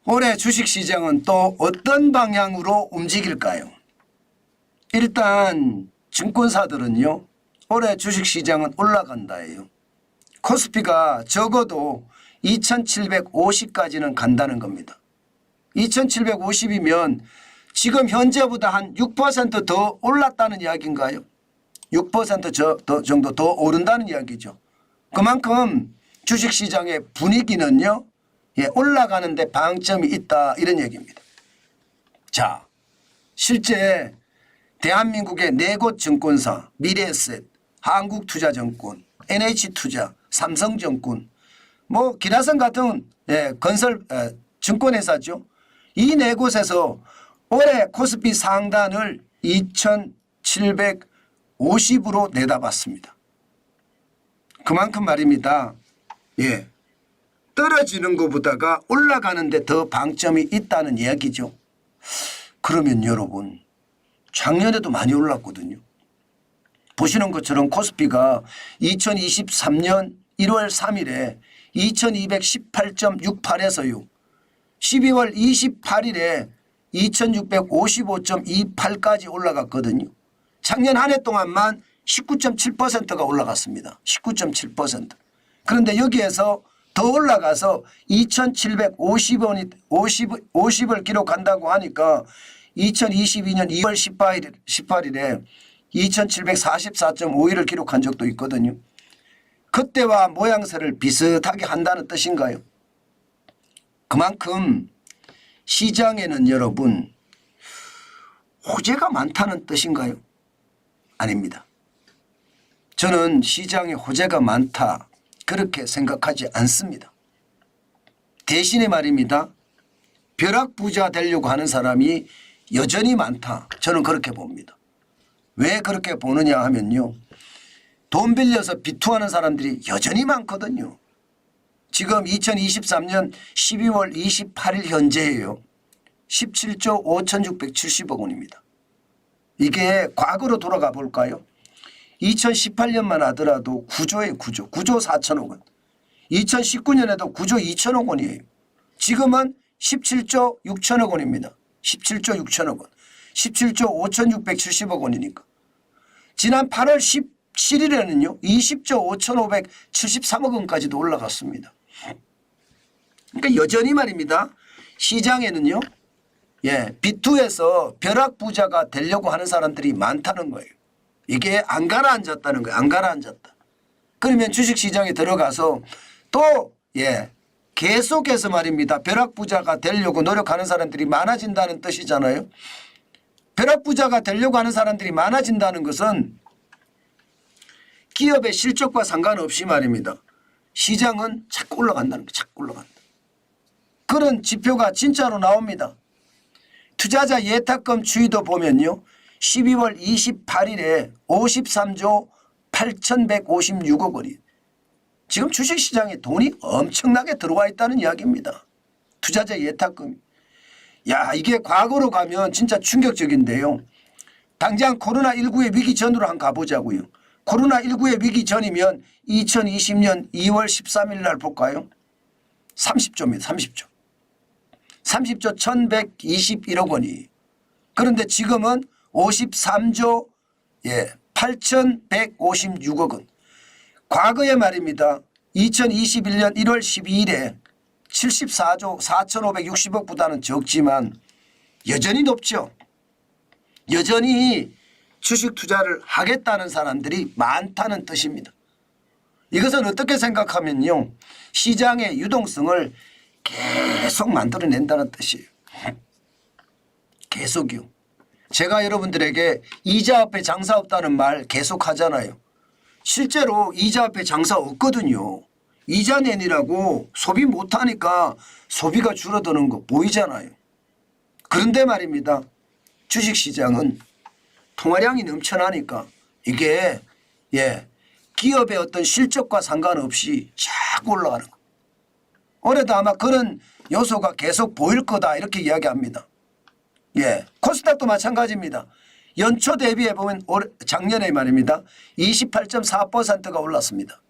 올해 주식시장은 또 어떤 방향으로 움직일까요? 일단 증권사들은요, 올해 주식시장은 올라간다예요. 코스피가 적어도 2750까지는 간다는 겁니다. 2750이면 지금 현재보다 한 6% 더 올랐다는 이야기인가요? 6% 정도 더 오른다는 이야기죠. 그만큼 주식시장의 분위기는요, 올라가는데 방점이 있다, 이런 얘기입니다. 자, 실제 대한민국의 4곳 증권사, 미래에셋, 한국투자증권, NH투자, 삼성증권, 뭐 기라성 같은 건설 증권회사죠. 이 4곳에서 올해 코스피 상단을 2750으로 내다봤습니다. 그만큼 말입니다. 떨어지는 것보다가 올라가는 데 더 방점이 있다는 이야기죠. 그러면 여러분, 작년에도 많이 올랐거든요. 보시는 것처럼 코스피가 2023년 1월 3일에 2218.68에서요. 12월 28일에 2655.28까지 올라갔거든요. 작년 한 해 동안만 19.7%가 올라갔습니다. 19.7%. 그런데 여기에서 더 올라가서 2750을 기록한다고 하니까 2022년 2월 18일에 2744.51을 기록한 적도 있거든요. 그때와 모양새를 비슷하게 한다는 뜻인가요? 그만큼 시장에는 여러분 호재가 많다는 뜻인가요? 아닙니다. 저는 시장에 호재가 많다 그렇게 생각하지 않습니다. 대신에 말입니다. 벼락부자 되려고 하는 사람이 여전히 많다. 저는 그렇게 봅니다. 왜 그렇게 보느냐 하면요. 돈 빌려서 비투하는 사람들이 여전히 많거든요. 지금 2023년 12월 28일 현재예요. 17조 5,670억 원입니다. 이게 과거로 돌아가 볼까요? 2018년만 하더라도 9조에 9조 4천억 원. 2019년에도 9조 2천억 원이에요. 지금은 17조 6천억 원입니다. 17조 6천억 원. 17조 5,670억 원이니까. 지난 8월 17일에는요. 20조 5,573억 원까지도 올라갔습니다. 그러니까 여전히 말입니다. 시장에는요. 비투에서 벼락부자가 되려고 하는 사람들이 많다는 거예요. 이게 안 가라앉았다는 거예요. 안 가라앉았다. 그러면 주식시장에 들어가서 또 계속해서 말입니다. 벼락부자가 되려고 노력하는 사람들이 많아진다는 뜻이잖아요. 벼락부자가 되려고 하는 사람들이 많아진다는 것은 기업의 실적과 상관없이 말입니다. 시장은 자꾸 올라간다는 거예요. 자꾸 올라간다. 그런 지표가 진짜로 나옵니다. 투자자 예탁금 추이도 보면요. 12월 28일에 53조 8,156억 원이 지금 주식시장에 돈이 엄청나게 들어와 있다는 이야기입니다. 투자자 예탁금. 야, 이게 과거로 가면 진짜 충격적인데요. 당장 코로나19의 위기 전으로 한번 가보자고요. 코로나19의 위기 전이면 2020년 2월 13일 날 볼까요? 30조입니다. 30조. 30조 1,121억 원이. 그런데 지금은 53조 8,156억 원. 과거에 말입니다. 2021년 1월 12일에 74조 4,560억보다는 적지만 여전히 높죠. 여전히 주식 투자를 하겠다는 사람들이 많다는 뜻입니다. 이것은 어떻게 생각하면요. 시장의 유동성을 계속 만들어낸다는 뜻이에요. 계속이요. 제가 여러분들에게 이자 앞에 장사 없다는 말 계속 하잖아요. 실제로 이자 앞에 장사 없거든요. 이자 내니라고 소비 못하니까 소비가 줄어드는 거 보이잖아요. 그런데 말입니다. 주식시장은 통화량이 넘쳐나니까 이게 기업의 어떤 실적과 상관없이 자꾸 올라가는 거. 올해도 아마 그런 요소가 계속 보일 거다 이렇게 이야기합니다. 코스닥도 마찬가지입니다. 연초 대비해 보면 작년에 말입니다. 28.4%가 올랐습니다.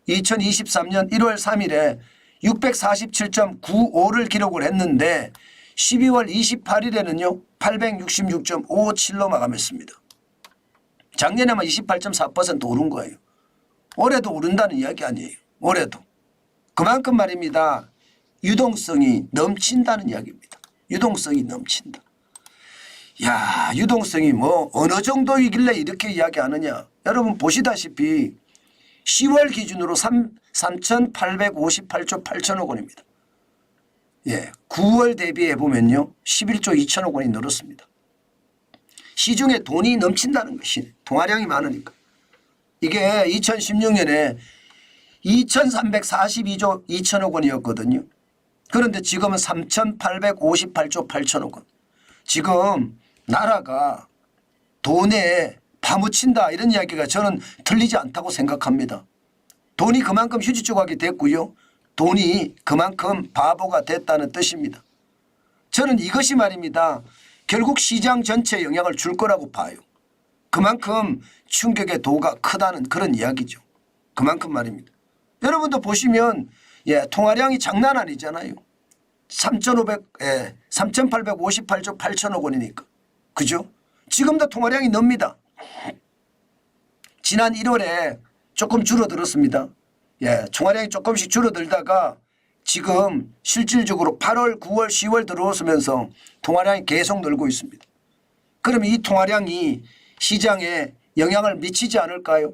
2023년 1월 3일에 647.95를 기록을 했는데 12월 28일에는요 866.57로 마감했습니다. 작년에만 28.4% 오른 거예요. 올해도 오른다는 이야기 아니에요. 올해도. 그만큼 말입니다. 유동성이 넘친다는 이야기입니다. 유동성이 넘친다. 야, 유동성이 뭐 어느 정도이길래 이렇게 이야기하느냐. 여러분 보시다시피 10월 기준으로 3,858조 8천억 원입니다. 예, 9월 대비해 보면요 11조 2천억 원이 늘었습니다. 시중에 돈이 넘친다는 것이 통화량이 많으니까. 이게 2016년에 2,342조 2천억 원이었거든요. 그런데 지금은 3,858조 8천억 원. 지금 나라가 돈에 파묻힌다 이런 이야기가 저는 틀리지 않다고 생각합니다. 돈이 그만큼 휴지 조각이 됐고요. 돈이 그만큼 바보가 됐다는 뜻입니다. 저는 이것이 말입니다. 결국 시장 전체에 영향을 줄 거라고 봐요. 그만큼 충격의 도가 크다는 그런 이야기죠. 그만큼 말입니다. 여러분도 보시면 통화량이 장난 아니잖아요. 3,858조 8천억 원이니까. 그죠? 지금도 통화량이 늡니다. 지난 1월에 조금 줄어들었습니다. 통화량이 조금씩 줄어들다가 지금 실질적으로 8월, 9월, 10월 들어오면서 통화량이 계속 늘고 있습니다. 그러면 이 통화량이 시장에 영향을 미치지 않을까요?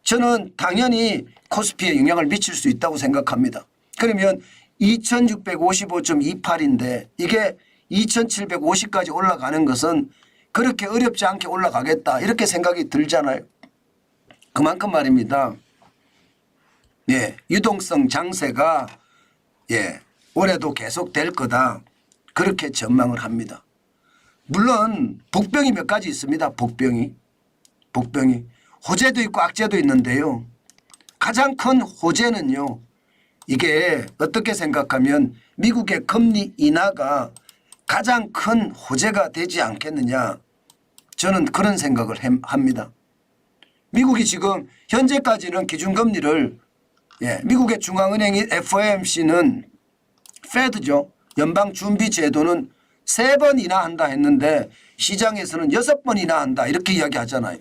저는 당연히 코스피에 영향을 미칠 수 있다고 생각합니다. 그러면 2655.28인데 이게 2750까지 올라가는 것은 그렇게 어렵지 않게 올라가겠다 이렇게 생각이 들잖아요. 그만큼 말입니다. 유동성 장세가 올해도 계속 될 거다 그렇게 전망을 합니다. 물론 복병이 몇 가지 있습니다. 복병이 호재도 있고 악재도 있는데요. 가장 큰 호재는요. 이게 어떻게 생각하면 미국의 금리 인하가 가장 큰 호재가 되지 않겠느냐. 저는 그런 생각을 합니다. 미국이 지금 현재까지는 기준금리를 미국의 중앙은행인 FOMC는 페드죠. 연방준비제도는 3번 인하한다 했는데 시장에서는 6번 인하한다 이렇게 이야기하잖아요.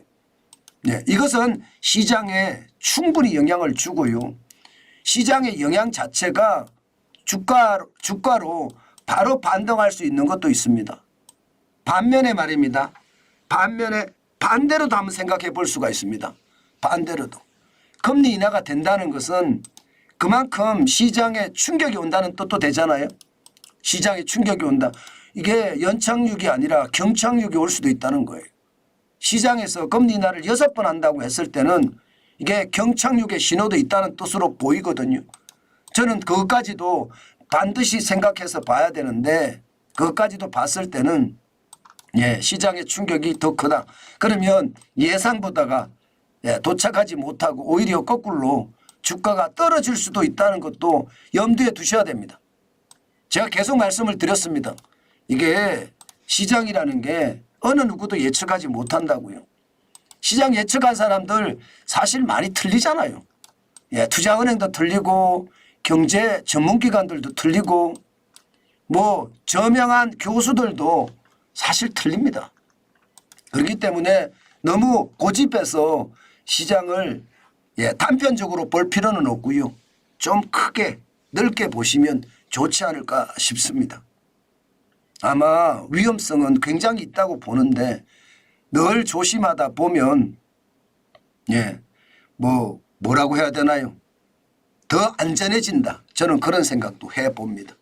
이것은 시장에 충분히 영향을 주고요. 시장의 영향 자체가 주가로 바로 반등할 수 있는 것도 있습니다. 반면에 말입니다. 반대로도 한번 생각해 볼 수가 있습니다. 반대로도. 금리 인하가 된다는 것은 그만큼 시장에 충격이 온다는 뜻도 되잖아요. 시장에 충격이 온다. 이게 연착륙이 아니라 경착륙이 올 수도 있다는 거예요. 시장에서 금리 인하를 6번 한다고 했을 때는 이게 경착륙의 신호도 있다는 뜻으로 보이거든요. 저는 그것까지도 반드시 생각해서 봐야 되는데 그것까지도 봤을 때는 시장의 충격이 더 크다. 그러면 예상보다가 도착하지 못하고 오히려 거꾸로 주가가 떨어질 수도 있다는 것도 염두에 두셔야 됩니다. 제가 계속 말씀을 드렸습니다. 이게 시장이라는 게 어느 누구도 예측하지 못한다고요. 시장 예측한 사람들 사실 많이 틀리잖아요. 투자은행도 틀리고 경제 전문기관들도 틀리고 뭐 저명한 교수들도 사실 틀립니다. 그렇기 때문에 너무 고집해서 시장을 단편적으로 볼 필요는 없고요. 좀 크게 넓게 보시면 좋지 않을까 싶습니다. 아마 위험성은 굉장히 있다고 보는데 늘 조심하다 보면 뭐라고 해야 되나요? 더 안전해진다. 저는 그런 생각도 해봅니다.